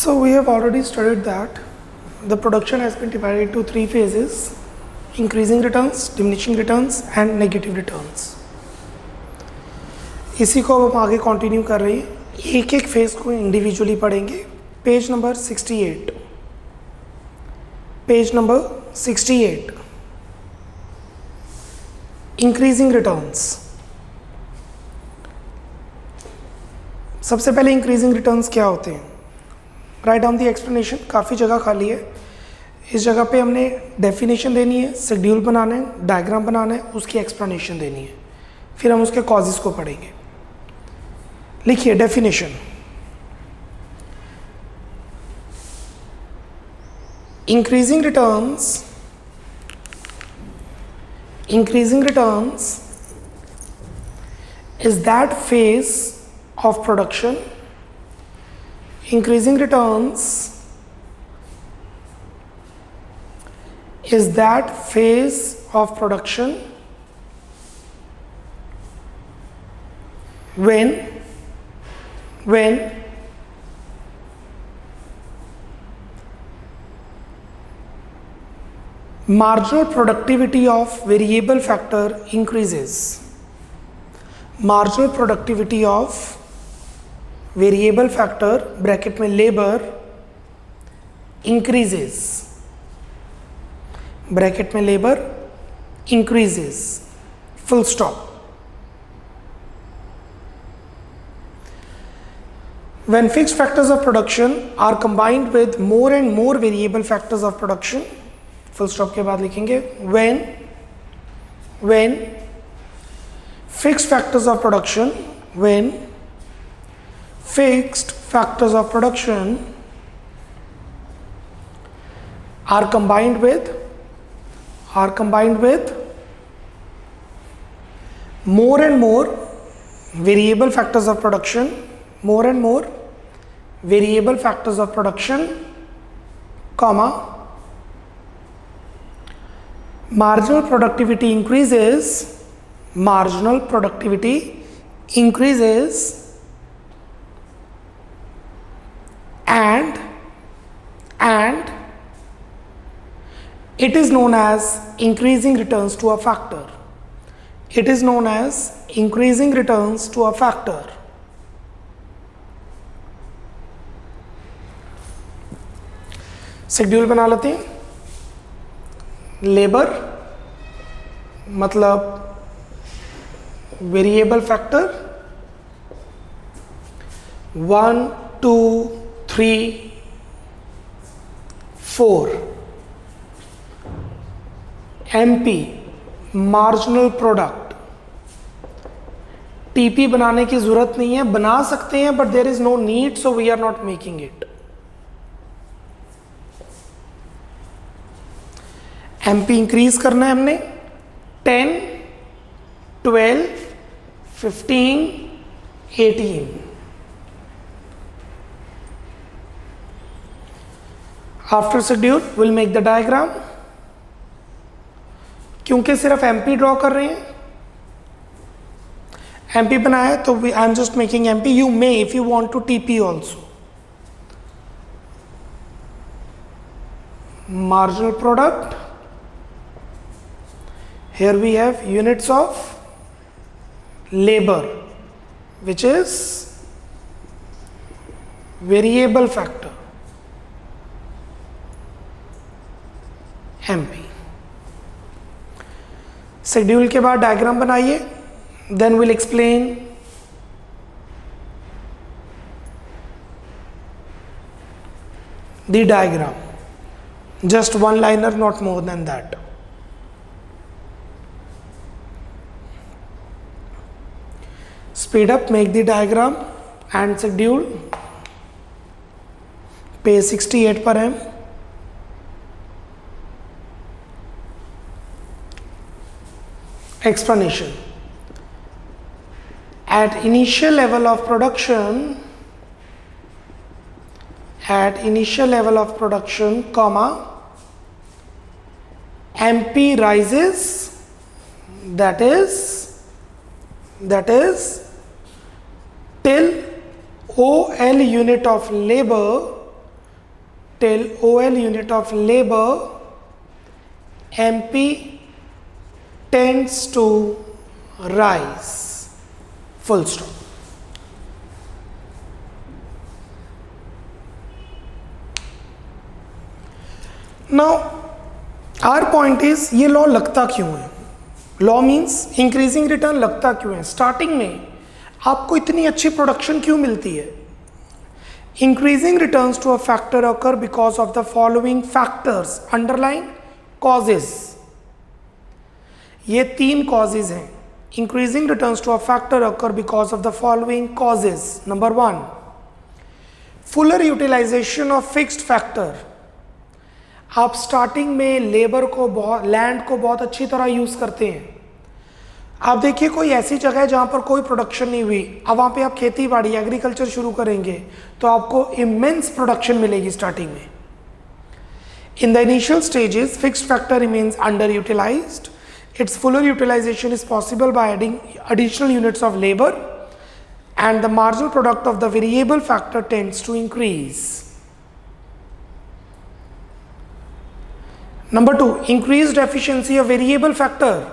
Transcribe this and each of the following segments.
So we have already studied that the production has been divided into three phases: increasing returns, diminishing returns and negative returns. इसी को अब हम आगे continue कर रहे हैं, एक एक फेज को इंडिविजुअली पढ़ेंगे. Page number 68, page number 68, increasing returns. सबसे पहले इंक्रीजिंग रिटर्न्स क्या होते हैं? Right down the explanation. काफ़ी जगह खाली है, इस जगह पे हमने डेफिनेशन देनी है, शेड्यूल बनाना है, डायग्राम बनाना है, उसकी एक्सप्लेनेशन देनी है, फिर हम उसके कॉजेस को पढ़ेंगे. लिखिए definition. Increasing returns is that phase of production. Increasing returns is that phase of production when marginal productivity of variable factor increases. Marginal productivity of variable factor bracket में लेबर increases. ब्रैकेट में labour increases. Full stop. When fixed factors of production are combined with more and more variable factors of production, full stop के बाद लिखेंगे when fixed factors of production are combined with more and more variable factors of production, comma, marginal productivity increases and it is known as increasing returns to a factor. Schedule बना लेते हैं. Labour मतलब variable factor 1 2 3 4. MP marginal product. TP बनाने की जरूरत नहीं है, बना सकते हैं but there is no need, so we are not making it. MP increase करना है हमने 10 12 15 18. After schedule will make the diagram. क्योंकि सिर्फ MP ड्रॉ कर रहे हैं, MP बनाया तो I am just making MP. You may if you want to TP also. Marginal product. Here we have units of labor, which is variable factor MP. Schedule के बाद diagram बनाइए, then we'll explain the diagram. Just one liner, not more than that. Speed up, make the diagram and schedule. Page 68 पर है. Explanation. At initial level of production, comma, MP rises, that is till OL unit of labor till OL unit of labor MP tends to rise. Full stop. Now our point is ये law लगता क्यों है? Law means increasing return लगता क्यों है? Starting में आपको इतनी अच्छी प्रोडक्शन क्यों मिलती है? Increasing returns to a factor occur because of the following factors, underline causes. ये 3 कॉजेज हैं. Increasing returns to a factor occur because of the following causes. Number 1, fuller utilisation of fixed factor. आप starting में labour को land को बहुत अच्छी तरह use करते हैं. आप देखिए कोई ऐसी जगह है जहां पर कोई प्रोडक्शन नहीं हुई, अब वहां पे आप खेती बाड़ी एग्रीकल्चर शुरू करेंगे तो आपको इमेंस प्रोडक्शन मिलेगी स्टार्टिंग में. In the initial stages fixed factor remains under utilised. Its fuller utilisation is possible by adding additional units of labour and the marginal product of the variable factor tends to increase. Number 2, increased efficiency of variable factor.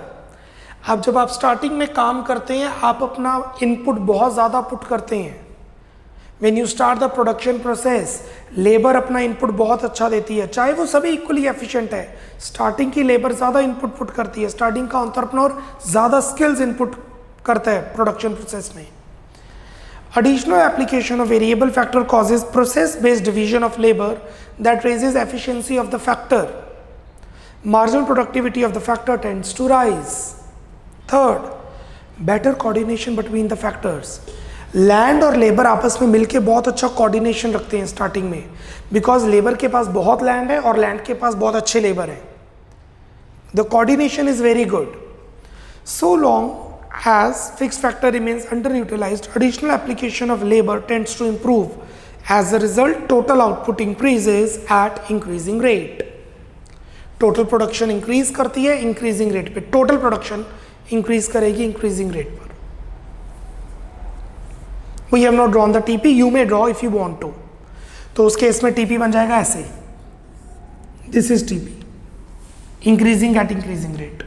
अब जब आप starting में काम करते हैं आप अपना input बहुत ज़्यादा पुट करते हैं. When you start the production process labour अपना इनपुट बहुत अच्छा देती है, चाहे वो सभी इक्वली एफिशिएंट है. स्टार्टिंग की लेबर ज़्यादा इनपुट पुट करती है, स्टार्टिंग का एंटरप्रेन्योर ज़्यादा स्किल्स इनपुट करता है प्रोडक्शन प्रोसेस में. Additional application of variable factor causes process-based division of labor that raises efficiency of the factor. Marginal productivity of the factor tends to rise. Third, better coordination between the factors. Land और labour आपस में मिलके बहुत अच्छा coordination रखते हैं starting में, because labour के पास बहुत लैंड है और लैंड के पास बहुत अच्छे लेबर हैं. The coordination is very good. So long as fixed factor remains underutilized, additional application of labor tends to improve. As a result, total output increases at increasing rate. Total production increase करती है increasing rate पे. Total production increase करेगी increasing rate पर. We have not drawn the TP. You may draw if you want to. तो उस case में TP बन जाएगा ऐसे. This is TP. Increasing at increasing rate.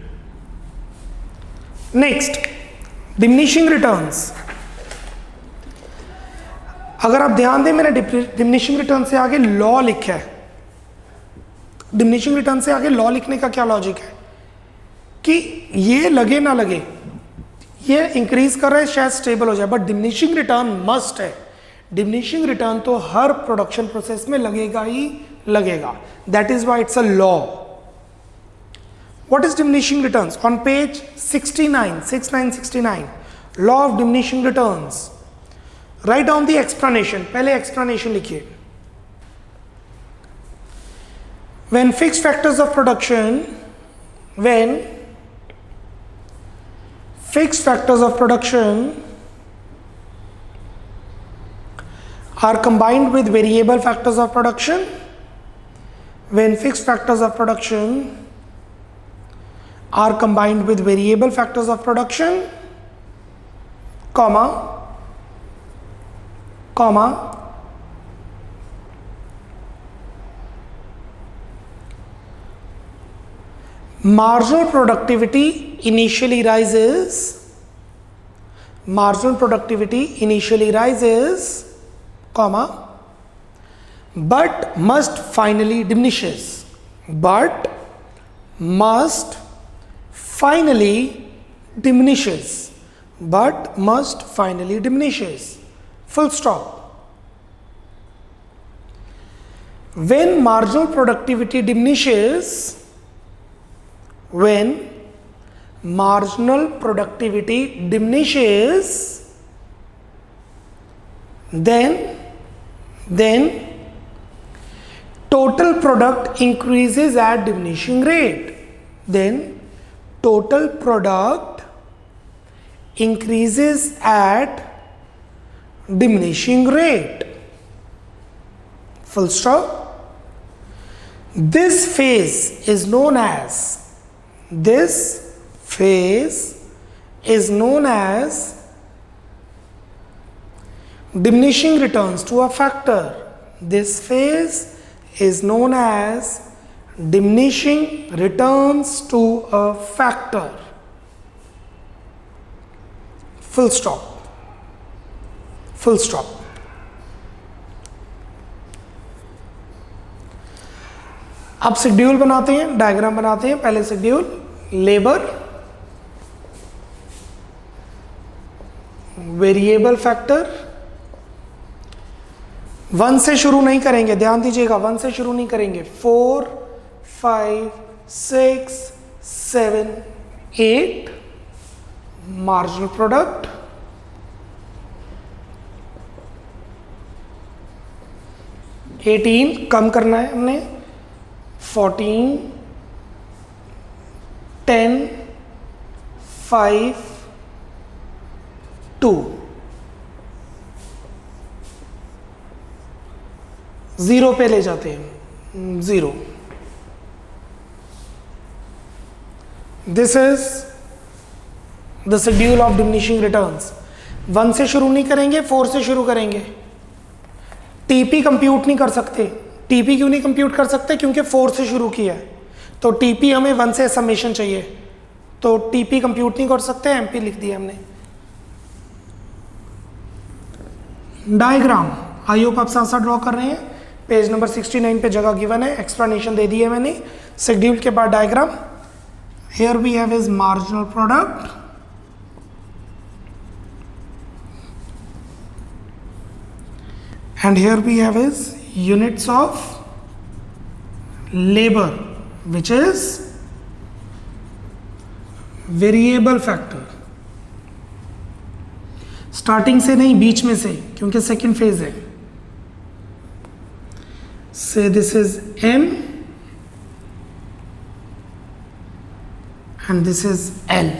Next, diminishing returns. अगर आप ध्यान दें मैंने डिमिनिशिंग रिटर्न से आगे लॉ लिखा है. डिमिनिशिंग रिटर्न से आगे लॉ लिखने का क्या लॉजिक है कि ये लगे ना लगे, ये इंक्रीज कर रहा है शायद स्टेबल हो जाए, बट डिमिनिशिंग रिटर्न मस्ट है. डिमिनिशिंग रिटर्न तो हर प्रोडक्शन प्रोसेस में लगेगा ही लगेगा. That is why it's a law. What is diminishing returns? On page 69, law of diminishing returns. Write down the explanation. पहले explanation लिखिए. When fixed factors of production are combined with variable factors of production, when fixed factors of production are combined with variable factors of production, comma, marginal productivity initially rises, comma, but must finally diminishes, full stop. When marginal productivity diminishes, then total product increases at diminishing rate. Total product increases at diminishing rate. Full stop. This phase is known as diminishing returns to a factor. This phase is known as diminishing returns to a factor. Full stop. Full stop. अब schedule बनाते हैं, diagram बनाते हैं. पहले schedule labour, variable factor. 1 से शुरू नहीं करेंगे, ध्यान दीजिएगा, 1 से शुरू नहीं करेंगे. 4, 5, 6, 7, 8 मार्जिनल प्रोडक्ट. 18 कम करना है हमने. 14, 10, 5, 2. 0 पे ले जाते हैं. 0. This is the schedule of diminishing returns. 1 से शुरू नहीं करेंगे, 4 से शुरू करेंगे. टीपी कंप्यूट नहीं कर सकते. टीपी क्यों नहीं कंप्यूट कर सकते? क्योंकि 4 से शुरू किया है. तो टीपी हमें 1 से समेशन चाहिए, तो टीपी कंप्यूट नहीं कर सकते, एमपी लिख दिया हमने. डायग्राम आई होप आप साथ साथ ड्रॉ कर रहे हैं. पेज नंबर 69 पे जगह गिवन है, एक्सप्लेनेशन दे दी है मैंने. शेड्यूल के बाद diagram. Here we have is marginal product, and here we have is units of labor, which is variable factor. Starting से नहीं, बीच में से, क्योंकि सेकेंड फेज है. से this is M and this is L.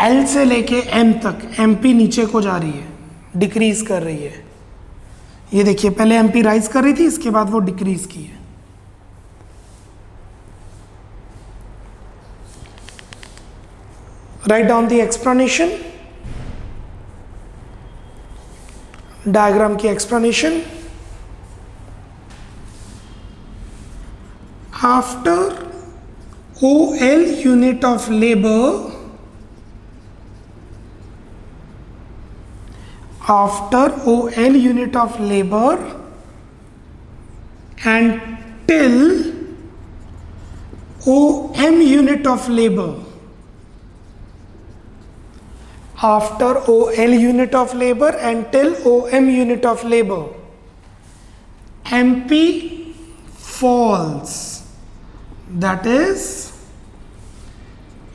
L से लेके M तक MP नीचे को जा रही है, डिक्रीज कर रही है. ये देखिए, पहले MP राइज कर रही थी, इसके बाद वो डिक्रीज की है. Right down the explanation. Diagram की explanation. After OL unit of labour, after OL unit of labor and till OM unit of labor, after OL unit of labor and till OM unit of labor, MP falls. That is,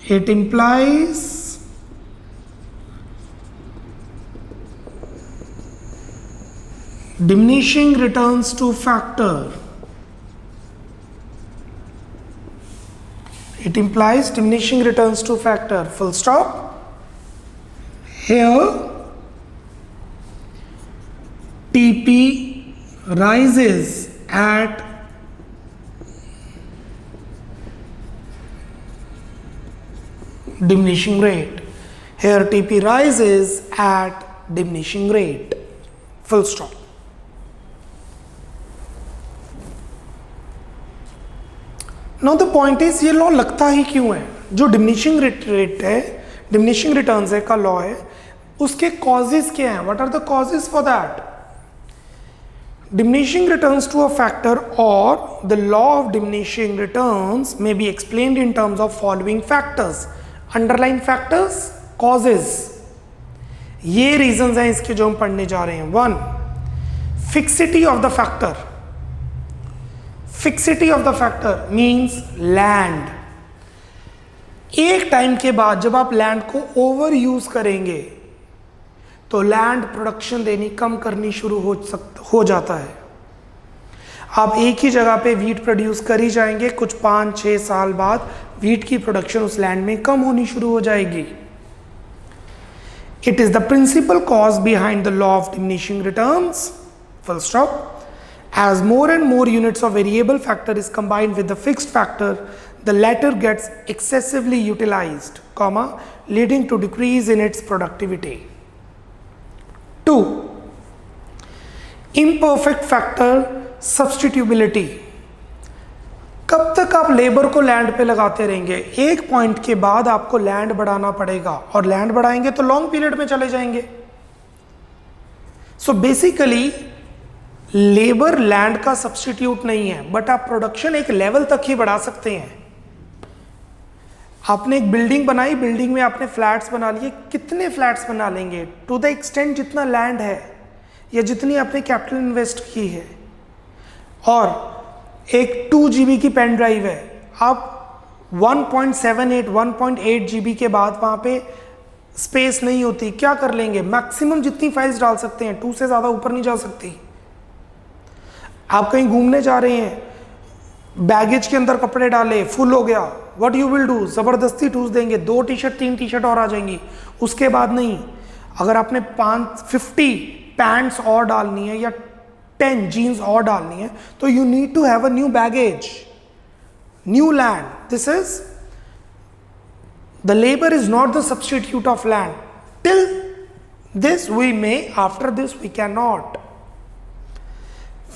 it implies diminishing returns to factor. It implies diminishing returns to factor. Full stop. Here TP rises at diminishing rate. Here TP rises at diminishing rate. Full stop. Now the point is, ये law लगता ही क्यों है? जो diminishing rate है, diminishing returns है का law है, उसके कॉजेज क्या हैं? What are the causes for that? Diminishing returns to a factor और the law of diminishing returns may be explained in terms of following factors. Underline factors, causes. ये reasons हैं इसके जो हम पढ़ने जा रहे हैं. 1, fixity of the factor. Fixity of the factor means land. एक टाइम के बाद जब आप लैंड को ओवर यूज करेंगे तो लैंड प्रोडक्शन देनी कम करनी शुरू हो जाता है. आप एक ही जगह पे वीट प्रोड्यूस कर ही जाएंगे, कुछ 5-6 साल बाद वीट की प्रोडक्शन उस लैंड में कम होनी शुरू हो जाएगी. It is the principal cause behind the law of diminishing returns. Full stop. As more and more units of variable factor is combined with the fixed factor, the latter gets excessively utilized, leading to decrease in its productivity. 2. Imperfect factor सब्स्टिट्यूबिलिटी। कब तक आप labour को land पे लगाते रहेंगे? एक point के बाद आपको लैंड बढ़ाना पड़ेगा, और लैंड बढ़ाएंगे तो लॉन्ग पीरियड में चले जाएंगे। सो बेसिकली लेबर लैंड का सब्स्टिट्यूट नहीं है, बट आप प्रोडक्शन एक लेवल तक ही बढ़ा सकते हैं। आपने एक बिल्डिंग बनाई, बिल्डिंग में आपने फ्लैट्स बना लिए, कितने फ्लैट्स बना लेंगे? टू द एक्सटेंट जितना लैंड है या जितनी आपने कैपिटल इन्वेस्ट की है। और एक 2 GB की पेन ड्राइव है, आप 1.78 1.8 GB के बाद वहाँ पे स्पेस नहीं होती, क्या कर लेंगे? मैक्सिमम जितनी फाइल्स डाल सकते हैं, 2 से ज़्यादा ऊपर नहीं जा सकती। आप कहीं घूमने जा रहे हैं, बैगेज के अंदर कपड़े डाले, फुल हो गया, व्हाट यू विल डू? ज़बरदस्ती ठूस देंगे, 2 टी-शर्ट 3 टी-शर्ट और आ जाएंगी, उसके बाद नहीं। अगर आपने 50 पैंट्स और डालनी है या 10 जीन्स और डालनी है, तो you need to have a new baggage, new land. This is the labour is not the substitute of land. Till this we may, after this we can not.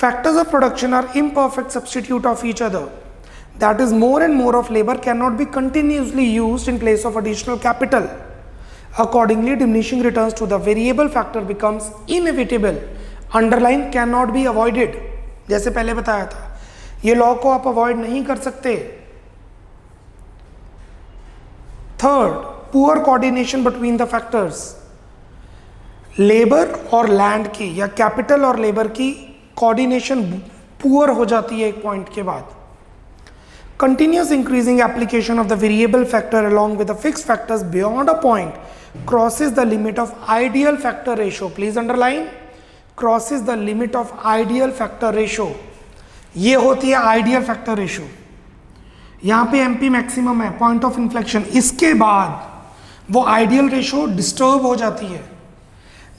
Factors of production are imperfect substitute of each other. That is, more and more of labor cannot be continuously used in place of additional capital. Accordingly, diminishing returns to the variable factor becomes inevitable. Underline cannot be avoided. जैसे पहले बताया था, ये law को आप avoid नहीं कर सकते। Third, poor coordination between the factors. Labour और लैंड की या कैपिटल और लेबर की कोऑर्डिनेशन पुअर हो जाती है एक पॉइंट के बाद। Continuous increasing application of the variable factor along with the fixed factors beyond a point crosses the limit of ideal factor ratio. Please underline, crosses the limit of ideal factor ratio. ये होती है ideal factor ratio. यहाँ पे MP maximum है, point of inflection, इसके बाद वो ideal ratio disturb हो जाती है।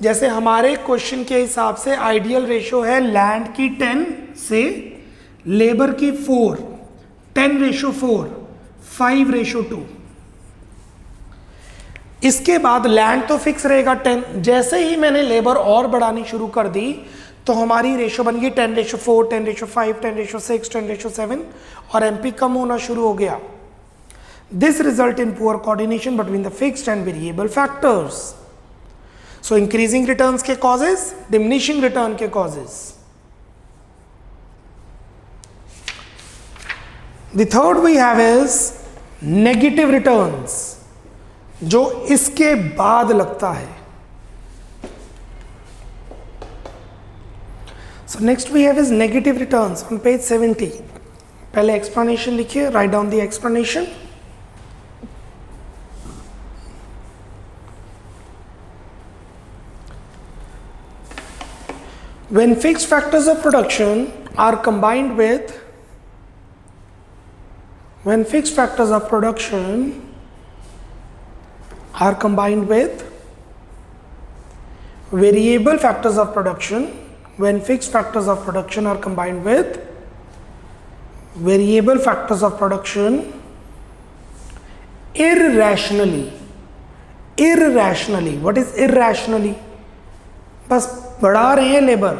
जैसे हमारे क्वेश्चन के हिसाब से आइडियल रेशियो है लैंड की 10 से लेबर की 4, 10:4, 5:2। इसके बाद लैंड तो फिक्स रहेगा 10। जैसे ही मैंने लेबर और बढ़ानी शुरू कर दी तो हमारी रेशियो बन गई 10:4, 10:5, 10:6, 10:7, और एमपी कम होना शुरू हो गया। This result in poor coordination between the fixed and variable factors. So increasing returns के causes, diminishing return के causes. The third we have is negative returns, जो इसके बाद लगता है। So next we have is negative returns on page 70. पहले explanation लिखिए, write down the explanation. When fixed factors of production are combined with variable factors of production when fixed factors of production are combined with variable factors of production irrationally, what is irrationally? बस बढ़ा रहे हैं labour,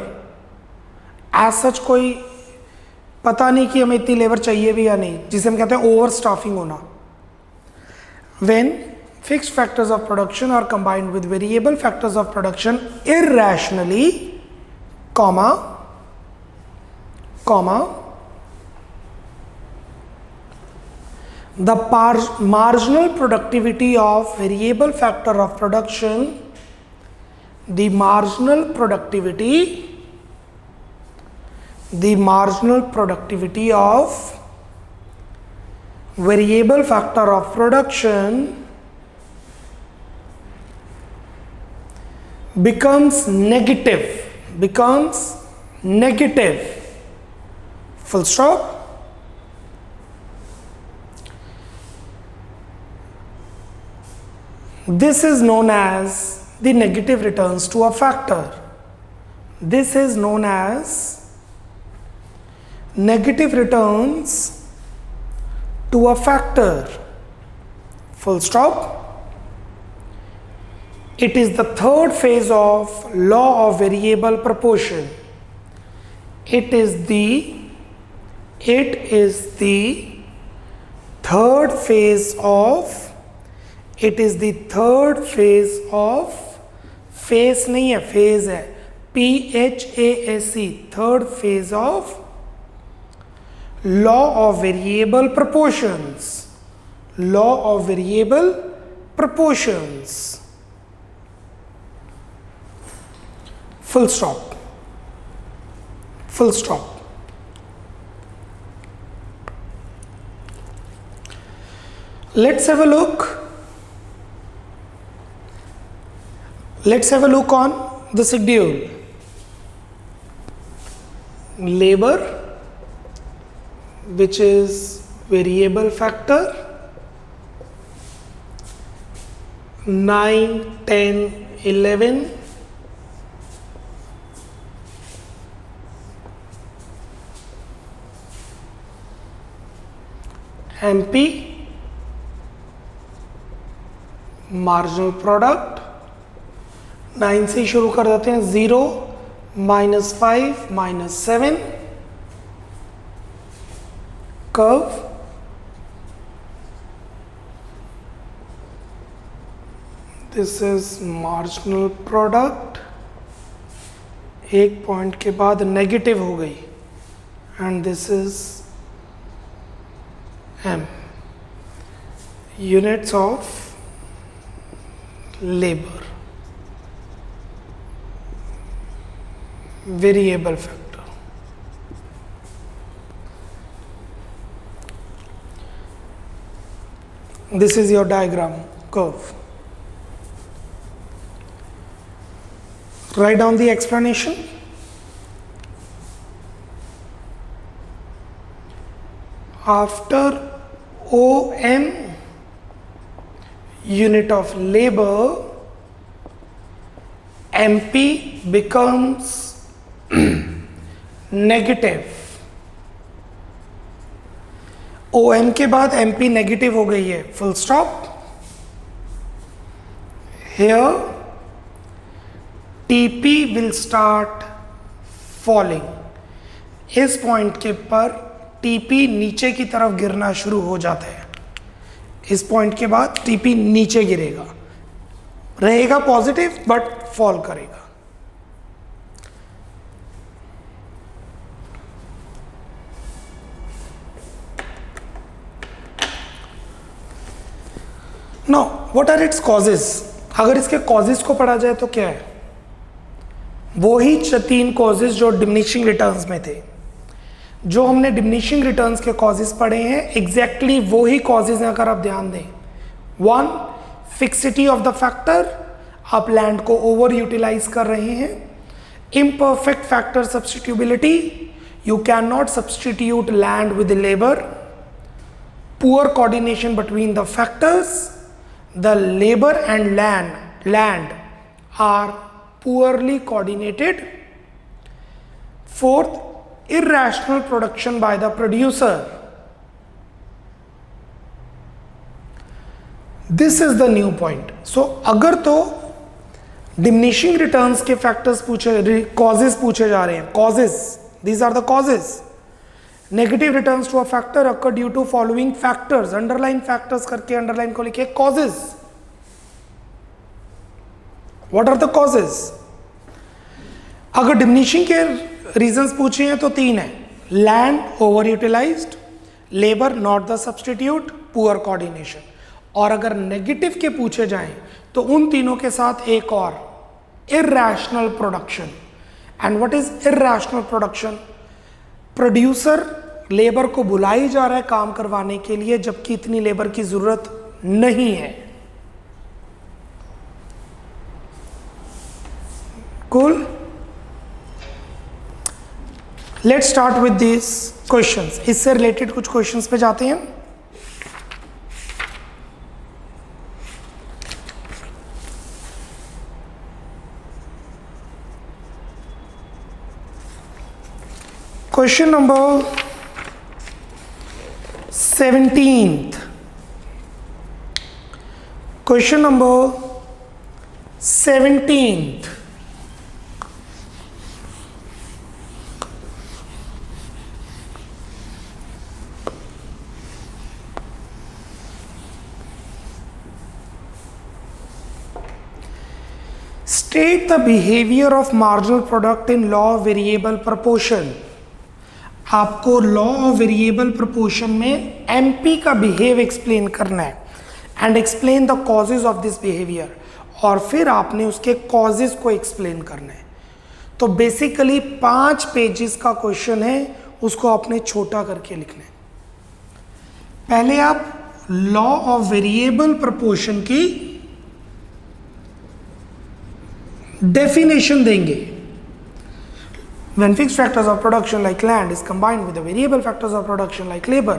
as such कोई पता नहीं कि हमें इतनी लेबर चाहिए भी या नहीं, जिसे हम कहते हैं ओवर स्टाफिंग होना। When fixed factors of production are combined with variable factors of production irrationally, comma the marginal productivity of variable factor of production, the marginal productivity of variable factor of production becomes negative, full stop. This is known as the negative returns to a factor. This is known as negative returns to a factor. Full stop. It is the third phase of law of variable proportion. It is the third phase of, it is the third phase of, phase नहीं है, phase है, PHASE, third phase of law of variable proportions, law of variable proportions. Full stop. Full stop. Let's have a look. Let's have a look on the schedule. Labor, which is variable factor, 9, 10, 11. MP, marginal product, 9 से शुरू कर देते हैं, 0, -5, -7, curve, this is marginal product, एक point के बाद negative हो गई, and this is M, units of labor, variable factor. This is your diagram curve. Write down the explanation. After OM, unit of labor, MP becomes negative. OM के बाद MP negative हो गई है, full stop. Here TP will start falling. इस point के पर TP नीचे की तरफ गिरना शुरू हो जाता है. इस पॉइंट के बाद टीपी नीचे गिरेगा, रहेगा पॉजिटिव बट फॉल करेगा. Now what are its causes? अगर इसके कॉजेज को पढ़ा जाए तो क्या है? वो ही 3 कॉजेज जो डिमिनिशिंग रिटर्न्स में थे. जो हमने डिमिनिशिंग रिटर्न्स के कॉजेज पढ़े हैं, एग्जैक्टली वो ही कॉजेज हैं. अगर आप ध्यान दें, 1, फिक्सिटी ऑफ द फैक्टर, आप लैंड को ओवर यूटिलाइज कर रहे हैं. Imperfect factor substitutability, you can not substitute land with labour. Poor coordination between the factors, the labour and land are poorly coordinated. 4th, irrational production by the producer. This is the new point. So अगर तो diminishing returns के factors पूछे, causes पूछे जा रहे हैं, causes, these are the causes. Negative returns to a factor occur due to following factors, underline factors करके underline को लिखे causes. What are the causes? अगर diminishing के रीजंस पूछे हैं तो 3 है. Land over utilised, labour not the substitute, poor coordination. और अगर नेगेटिव के पूछे जाएं तो उन तीनों के साथ एक और, irrational production. And what is irrational production? Producer labour को बुलाई जा रहा है काम करवाने के लिए, जबकि इतनी लेबर की जरूरत नहीं है. Cool. Let's start with this questions. इससे रिलेटेड कुछ क्वेश्चंस पे जाते हैं. Question number 17th. Question number 17th. State the behaviour of marginal product in law of variable proportion. आपको लॉ ऑफ वेरिएबल प्रपोर्शन में एमपी का बिहेव एक्सप्लेन करना है and explain the causes of this behaviour, और फिर आपने उसके causes को एक्सप्लेन करना है। तो बेसिकली 5 पेजेस का क्वेश्चन है, उसको आपने छोटा करके लिखना है। पहले आप लॉ ऑफ वेरिएबल प्रपोर्शन की डेफिनेशन देंगे। When fixed factors of production like land is combined with the variable factors of production like labor,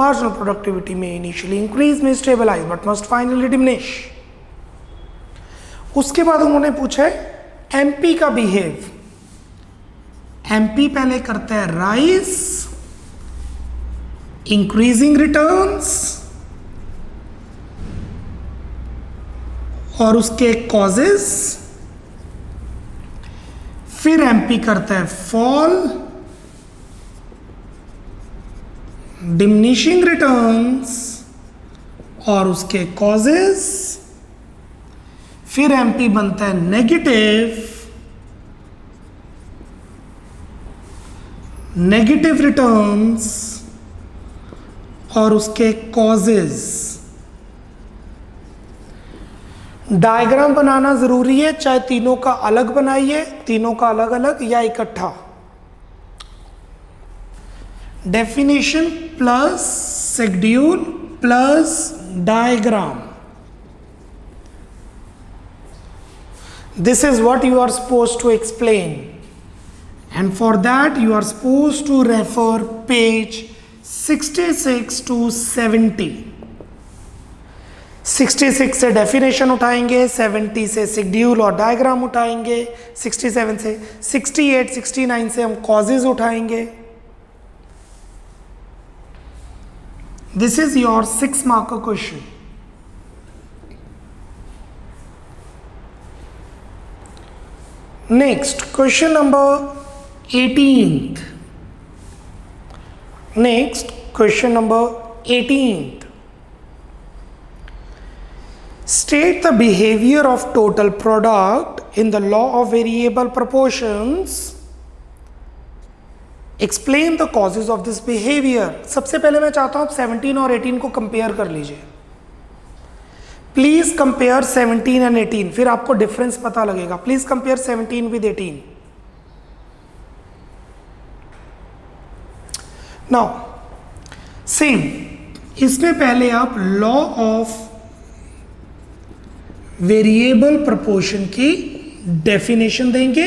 marginal productivity may initially increase, may stabilize, but must finally diminish. उसके बाद उन्होंने पूछा है MP का behave. MP पहले करता है rise, increasing returns, और उसके कॉजेस। फिर एमपी करता है फॉल, डिमिनिशिंग रिटर्न्स और उसके कॉजेस। फिर एमपी बनता है नेगेटिव, नेगेटिव रिटर्न्स और उसके कॉजेस। डायग्राम बनाना जरूरी है, चाहे तीनों का अलग बनाइए, तीनों का अलग अलग या इकट्ठा। Definition plus schedule plus diagram, this is what you are supposed to explain, and for that you are supposed to refer page 66 to 70। 66 से डेफिनेशन उठाएंगे, 70 से शेड्यूल और डायग्राम उठाएंगे, 67 से 68 69 से हम कॉजेज उठाएंगे। This is your 6 marker question. Next question number 18th। Next question number 18th। State the behavior of total product in the law of variable proportions. Explain the causes of this behavior. सबसे पहले मैं चाहता हूं आप 17 और 18 को compare कर लीजिए। प्लीज कंपेयर 17 एंड 18, फिर आपको डिफरेंस पता लगेगा। Please compare 17 with 18। Now same, इसमें पहले आप लॉ ऑफ वेरिएबल प्रपोर्शन की डेफिनेशन देंगे,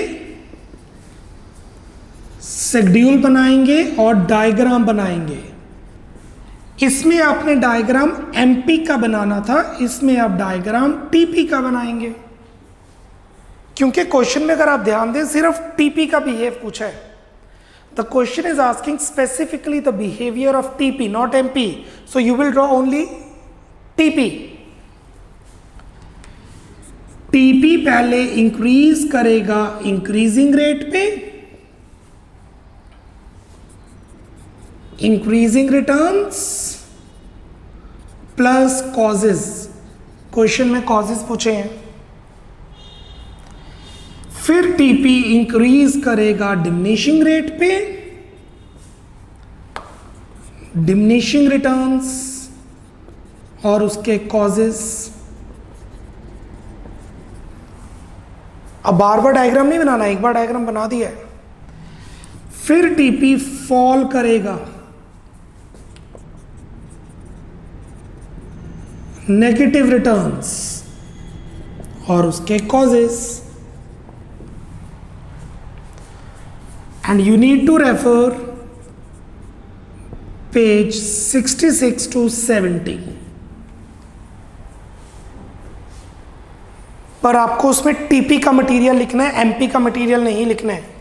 शेड्यूल बनाएंगे और डायग्राम बनाएंगे। इसमें आपने डायग्राम एमपी का बनाना था, इसमें आप डायग्राम टीपी का बनाएंगे, क्योंकि क्वेश्चन में अगर आप ध्यान दें सिर्फ टीपी का बिहेव पूछा है। The question is asking specifically the behaviour of TP, not MP, so you will draw only TP. TP पहले इंक्रीज करेगा इंक्रीजिंग रेट पे, increasing returns plus causes. Question में कॉजेज पूछे हैं। फिर टीपी इंक्रीज करेगा डिमिनिशिंग रेट पे, diminishing returns और उसके कॉजेज। अब बार बार डायग्राम नहीं बनाना, एक बार डायग्राम बना दिया है। फिर टीपी फॉल करेगा, नेगेटिव रिटर्न्स और उसके causes. And you need to refer page 66 to 70। पर आपको उसमें टीपी का मटेरियल लिखना है, एमपी का मटेरियल नहीं लिखना है।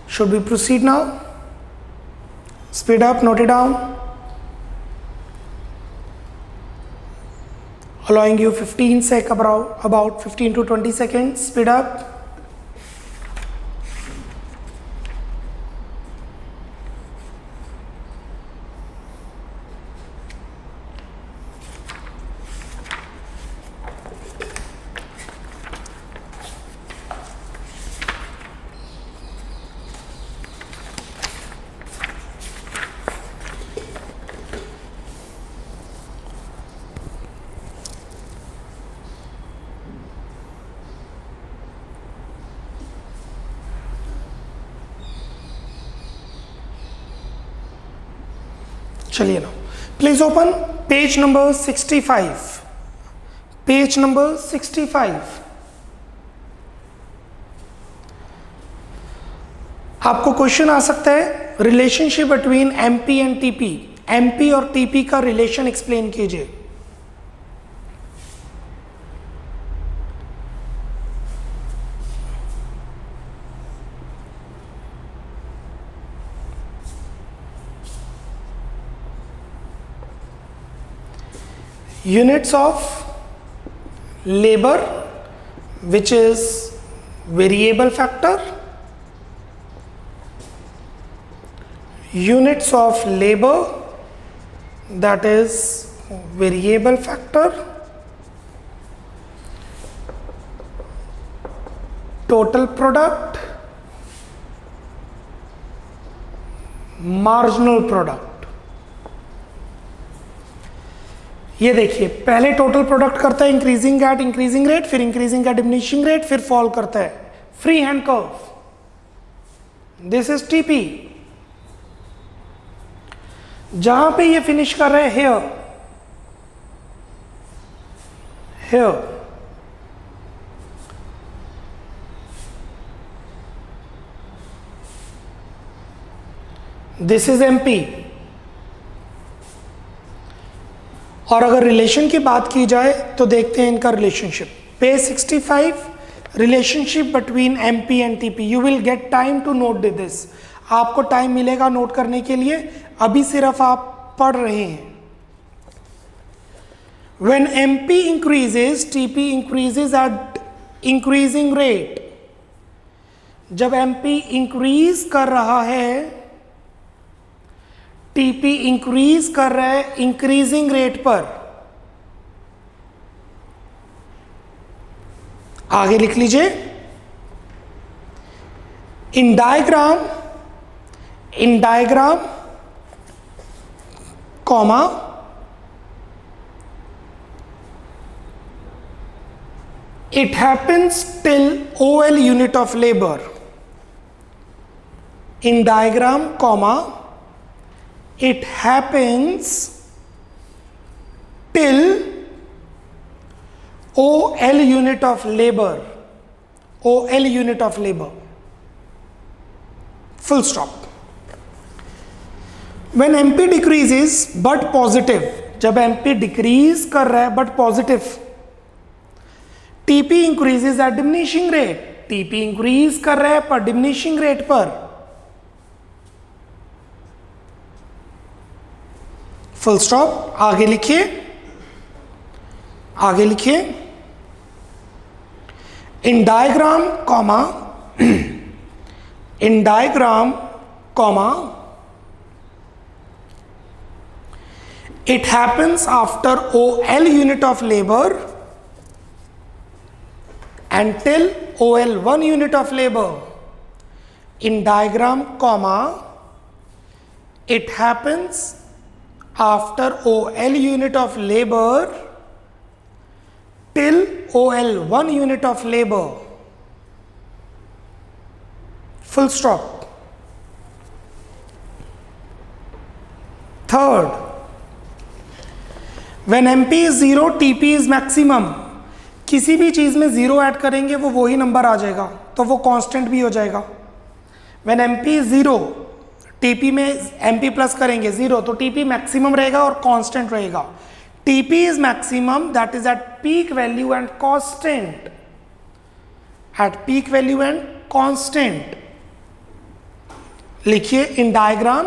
Should we proceed now? Speed up, note it down. Allowing you 15 sec, about 15 to 20 seconds. Speed up. चलिए ना, please open page number 65, page number 65। आपको क्वेश्चन आ सकता है relationship between MP and TP, MP और TP का relation explain कीजिए। Units of labor, which is variable factor, units of labor, that is variable factor, total product, marginal product। ये देखिए, पहले total product करता है इंक्रीजिंग एट इंक्रीजिंग रेट, फिर increasing at diminishing rate, फिर fall करता है, free hand curve. This is TP. जहां पे ये फिनिश कर रहे हैं here, here, this is MP. और अगर रिलेशन की बात की जाए तो देखते हैं इनका relationship. Page 65, relationship between MP and TP. You will get time to note this. आपको टाइम मिलेगा नोट करने के लिए, अभी सिर्फ आप पढ़ रहे हैं। When MP increases, TP increases at increasing rate. जब एमपी इंक्रीज कर रहा है, टीपी इंक्रीज कर रहा है इंक्रीजिंग रेट पर। आगे लिख लीजिए, इन diagram comma it happens till OL unit of labor। in diagram comma it happens till OL unit of labor, OL unit of labor, full stop। when MP decreases but positive, जब MP decrease कर रहा है but positive, TP increases at diminishing rate, TP increase कर रहा है पर diminishing rate पर, full stop. आगे लिखिए, आगे लिखिए, in diagram comma in diagram comma it happens after OL unit of labor until OL1 unit of labor। in diagram comma it happens after OL unit of labor till OL1 unit of labor, full stop। third, when MP is 0, TP is maximum। किसी भी चीज में 0 add करेंगे वो वही number आ जाएगा, तो वो कांस्टेंट भी हो जाएगा। when MP is 0, टीपी में एमपी प्लस करेंगे 0, तो टीपी मैक्सिमम रहेगा और कांस्टेंट रहेगा। TP is maximum, that is at peak value and constant, at peak value and constant. लिखिए, in diagram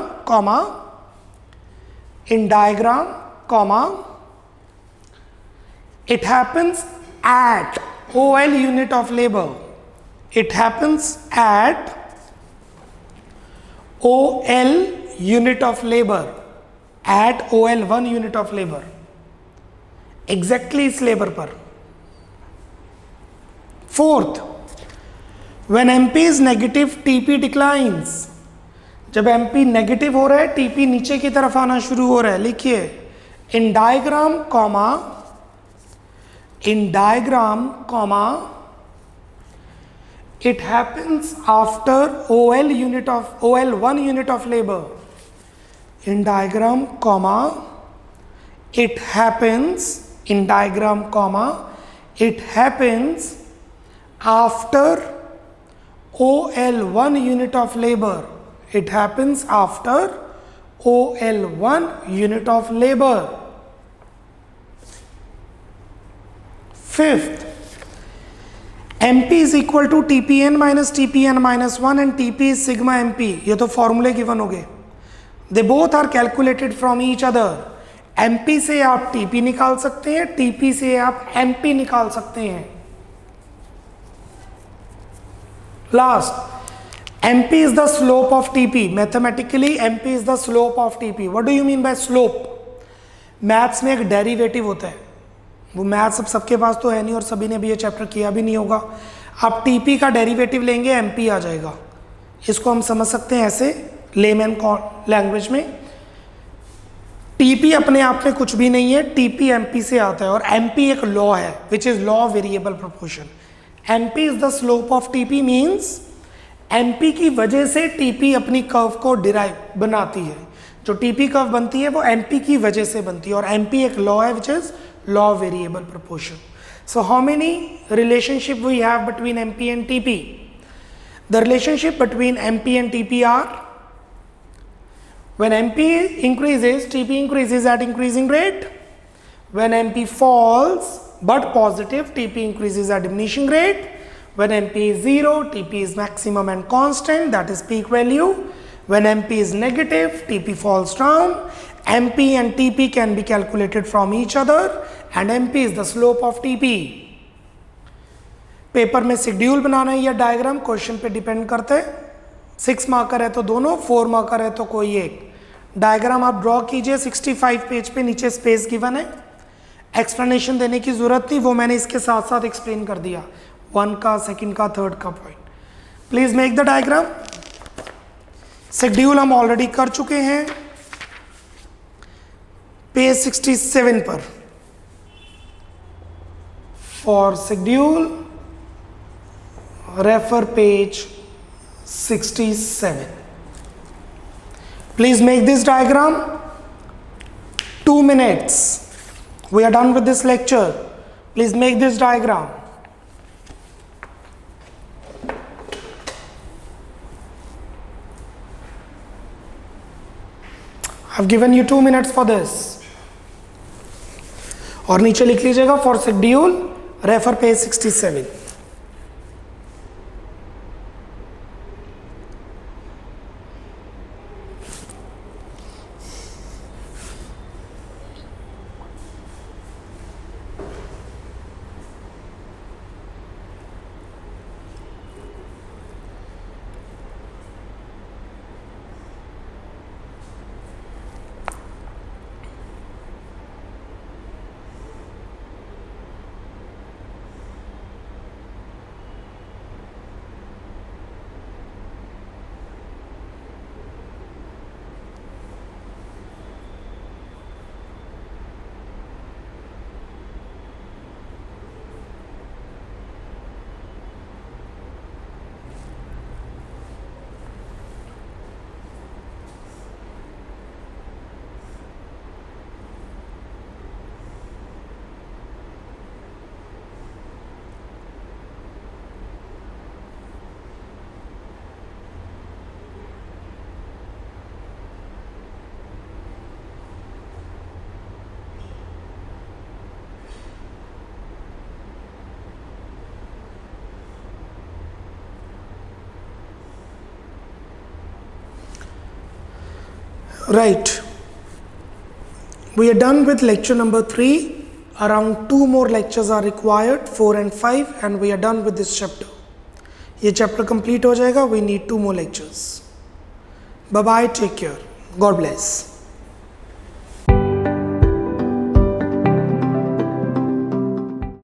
comma it happens at OL unit of labor, it happens at OL unit of labor, at OL1 unit of labor, exactly इस labour पर। Fourth, when MP is negative, TP declines। जब MP negative हो रहा है, TP नीचे की तरफ आना शुरू हो रहा है। लिखिए, in diagram comma it happens after OL1 unit of labor। in diagram comma it happens in diagram comma it happens after OL1 unit of labor. It happens after OL1 unit of labor. Fifth, MP is equal to TPN minus TPN minus 1 and TP is sigma MP. ये तो फॉर्मूले given हो गए. They both are calculated from each other. MP से आप TP निकाल सकते हैं, TP से आप MP निकाल सकते हैं. Last, MP is the slope of TP. Mathematically, MP is the slope of TP. What do you mean by slope? Maths में एक डेरिवेटिव होता है. वो मैथ्स अब सबके पास तो है नहीं और सभी ने भी ये चैप्टर किया भी नहीं होगा. आप TP का डेरिवेटिव लेंगे, MP आ जाएगा. इसको हम समझ सकते हैं ऐसे लेमैन लैंग्वेज में. TP अपने आप में कुछ भी नहीं है, TP MP से आता है और MP एक लॉ है which is law of variable proportion. MP is the slope of TP means MP की वजह से TP अपनी कर्व को डिराइव बनाती है. जो TP कर्व बनती है वो MP की वजह से बनती है और MP एक लॉ है which is law of variable proportion. So how many relationship we have between MP and TP? The relationship between MP and TP are when MP increases, TP increases at increasing rate. When MP falls but positive, TP increases at diminishing rate. When MP is 0, TP is maximum and constant, that is peak value. When MP is negative, TP falls down. MP and TP can be calculated from each other and MP is the slope of TP. Paper में schedule बनाना है या diagram question पे depend करते हैं. 6 marker है तो दोनों, 4 marker है तो कोई एक. डायग्राम आप ड्रॉ कीजिए. 65 पेज पे नीचे स्पेस गिवन है. एक्सप्लेनेशन देने की जरूरत नहीं, वो मैंने इसके साथ साथ एक्सप्लेन कर दिया. 1 का, 2nd का, 3rd का point. Please make the diagram. Schedule हम ऑलरेडी कर चुके हैं पेज 67 पर. For schedule refer page 67. Please make this diagram. 2 minutes. We are done with this lecture. Please make this diagram. I've given you 2 minutes for this. और नीचे लिख लीजिएगा for schedule refer page 67. Right, we are done with lecture number 3. Around 2 more lectures are required, 4 and 5, and we are done with this chapter. ये chapter complete हो जाएगा. We need 2 more lectures. Bye bye, take care, God bless.